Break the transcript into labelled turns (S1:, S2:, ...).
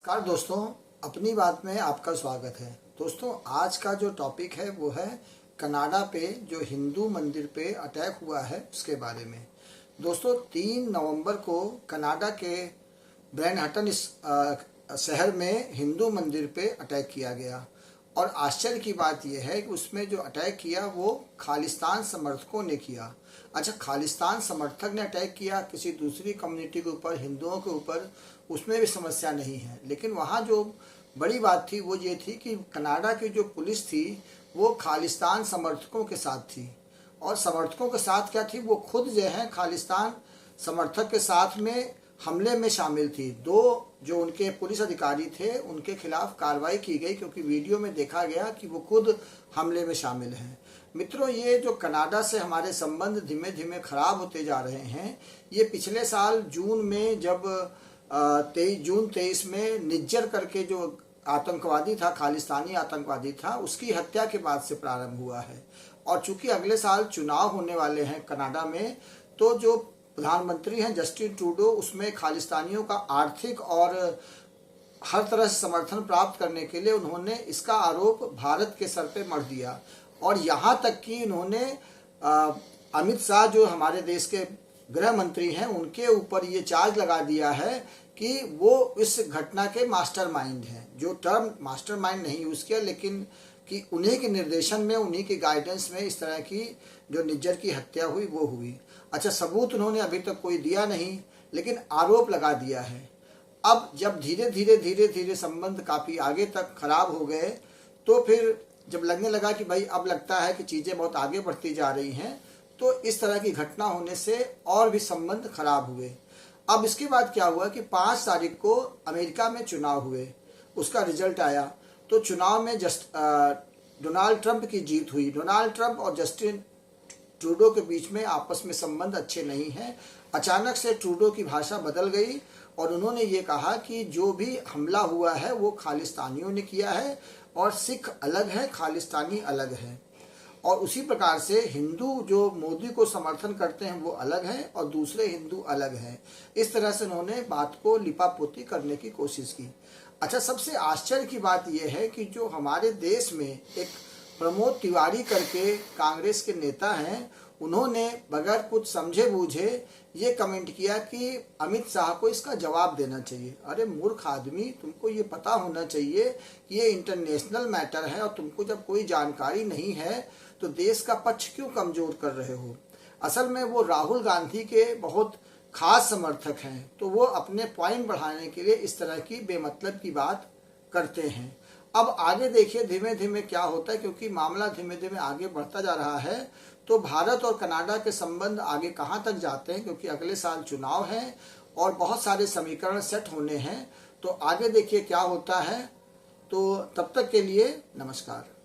S1: नमस्कार दोस्तों, अपनी बात में आपका स्वागत है। दोस्तों, आज का जो टॉपिक है वो है कनाडा पे जो हिंदू मंदिर पे अटैक हुआ है उसके बारे में। दोस्तों, 3 नवंबर को कनाडा के ब्रैनहटन शहर में हिंदू मंदिर पे अटैक किया गया और आश्चर्य की बात यह है कि उसमें जो अटैक किया वो खालिस्तान समर्थकों ने किया। अच्छा, खालिस्तान समर्थक ने अटैक किया किसी दूसरी कम्युनिटी के ऊपर, हिंदुओं के ऊपर, उसमें भी समस्या नहीं है। लेकिन वहाँ जो बड़ी बात थी वो ये थी कि कनाडा की जो पुलिस थी वो खालिस्तान समर्थकों के साथ थी। और समर्थकों के साथ क्या थी, वो खुद जो है खालिस्तान समर्थक के साथ में हमले में शामिल थी। 2 जो उनके पुलिस अधिकारी थे उनके खिलाफ कार्रवाई की गई, क्योंकि वीडियो में देखा गया कि वो खुद हमले में शामिल हैं। मित्रों, ये जो कनाडा से हमारे संबंध धीमे धीमे खराब होते जा रहे हैं, ये पिछले साल जून में जब 23 में निज्जर करके जो आतंकवादी था, खालिस्तानी आतंकवादी था, उसकी हत्या के बाद से प्रारंभ हुआ है। और चूंकि अगले साल चुनाव होने वाले हैं कनाडा में, तो जो प्रधानमंत्री हैं जस्टिन ट्रूडो, उसमें खालिस्तानियों का आर्थिक और हर तरह से समर्थन प्राप्त करने के लिए उन्होंने इसका आरोप भारत के सर पे मढ़ दिया। और यहाँ तक कि उन्होंने अमित शाह जो हमारे देश के गृह मंत्री हैं उनके ऊपर ये चार्ज लगा दिया है कि वो इस घटना के मास्टरमाइंड हैं। जो टर्म मास्टरमाइंड नहीं यूज़ किया, लेकिन कि उन्हीं के निर्देशन में, उन्हीं के गाइडेंस में इस तरह की जो निज्जर की हत्या हुई वो हुई। अच्छा, सबूत उन्होंने अभी तक कोई दिया नहीं, लेकिन आरोप लगा दिया है। अब जब धीरे धीरे संबंध काफ़ी आगे तक खराब हो गए, तो फिर जब लगने लगा कि भाई अब लगता है कि चीज़ें बहुत आगे बढ़ती जा रही हैं, तो इस तरह की घटना होने से और भी संबंध खराब हुए। अब इसके बाद क्या हुआ कि 5 तारीख को अमेरिका में चुनाव हुए, उसका रिजल्ट आया। तो चुनाव में डोनाल्ड ट्रंप की जीत हुई। डोनाल्ड ट्रंप और जस्टिन ट्रूडो के बीच में आपस में संबंध अच्छे नहीं हैं। अचानक से ट्रूडो की भाषा बदल गई और उन्होंने ये कहा कि जो भी हमला हुआ है वो खालिस्तानियों ने किया है और सिख अलग है, खालिस्तानी अलग है। और उसी प्रकार से हिंदू जो मोदी को समर्थन करते हैं वो अलग हैं और दूसरे हिंदू अलग हैं। इस तरह से उन्होंने बात को लिपापोती करने की कोशिश की। अच्छा, सबसे आश्चर्य की बात यह है कि जो हमारे देश में एक प्रमोद तिवारी करके कांग्रेस के नेता हैं, उन्होंने बगैर कुछ समझे बूझे ये कमेंट किया कि अमित शाह को इसका जवाब देना चाहिए। अरे मूर्ख आदमी, तुमको ये पता होना चाहिए कि ये इंटरनेशनल मैटर है और तुमको जब कोई जानकारी नहीं है तो देश का पक्ष क्यों कमजोर कर रहे हो। असल में वो राहुल गांधी के बहुत खास समर्थक हैं, तो वो अपने पॉइंट बढ़ाने के लिए इस तरह की बेमतलब की बात करते हैं। अब आगे देखिए धीमे धीमे क्या होता है, क्योंकि मामला धीमे धीमे आगे बढ़ता जा रहा है। तो भारत और कनाडा के संबंध आगे कहाँ तक जाते हैं, क्योंकि अगले साल चुनाव है और बहुत सारे समीकरण सेट होने हैं। तो आगे देखिए क्या होता है। तो तब तक के लिए नमस्कार।